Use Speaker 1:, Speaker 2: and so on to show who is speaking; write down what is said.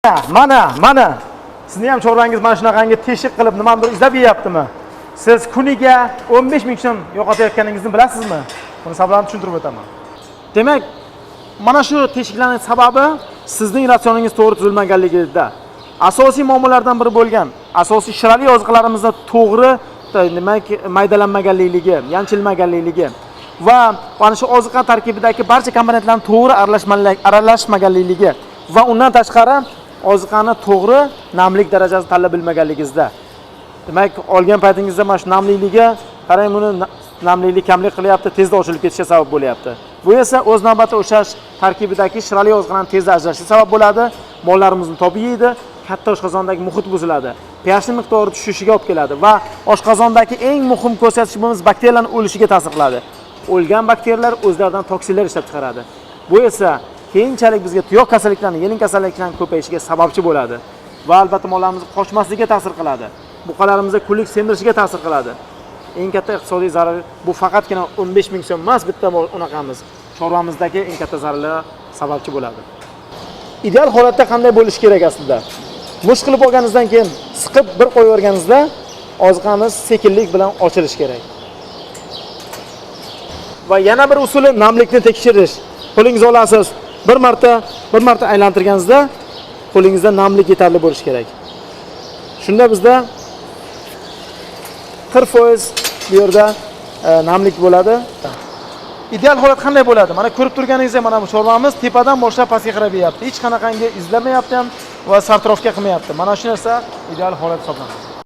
Speaker 1: Mana. Sizni ham chorvangiz mana shunaqangi teshik qilib nimadir izlab yeyaptimi? Siz kuniga 15 ming so'm yo'qotayotganingizni bilasizmi? Buni sabablarini tushuntirib o'taman. Demak, mana shu teshiklarning sababi sizning ratsioningiz to'g'ri tuzilmaganligida. Asosiy muammolardan biri bo'lgan asosiy shirali oziqalarimizni to'g'ri maydalanmaganligi, yanchilmaganligi va mana shu oziqa tarkibidagi barcha komponentlarning to'g'ri aralashmaganligi va undan tashqari oziqani to'g'ri namlik darajasida tanlab bilmaganligingizda. Demak, olgan paytingizda mana shu namliligi, qarang, buni namlilik kamlik qilyapti, tezda ochilib ketishiga sabab bo'lyapti. Bu esa o'z navbatida o'sha tarkibidagi shirali oziqalarning tezda ajrashishiga sabab bo'ladi. Mollarimizni topib yeydi, katta oshqozondagi muhit buziladi. pH miqdori tushishiga olib keladi va oshqozondagi eng muhim ko'rsatkichimiz bakteriyalarning o'lishiga ta'sir qiladi. O'lgan bakteriyalar o'zlaridan toksinlar ishlab chiqaradi. Bu esa keyinchalik bizga tuyoq kasalliklarining, yeling kasalliklarining ko'payishiga sababchi bo'ladi va albatta mollarimiz qochmasligiga ta'sir qiladi. Buqalarimizga kunlik semirishiga ta'sir qiladi. Eng katta iqtisodiy zarar bu faqatgina 15 ming so'm emas, bitta unaqamiz. Chorvamizdagi eng katta zararlar sababchi bo'ladi. Ideal holatda qanday bo'lishi kerak aslida? Mush qilib olganingizdan keyin siqib bir qo'yib o'rganingizda oziqamiz sekinlik bilan ochilishi kerak. Va yana bir usuli namlikni tekshirish. Qo'lingizni olasiz, bir marta aylantirganingizda qo'lingizda namlik yetarli bo'lishi kerak. Shunda bizda 40% bu yerda namlik bo'ladi. Ideal holat qanday bo'ladi? Mana ko'rib turganingizdek, mana bu chorvamiz tepadan boshlab pastga qarab yeyapti. Hech qanaqangi izlamayapti ham va sartrofga qilmayapti. Mana shu narsa ideal holat hisoblanadi.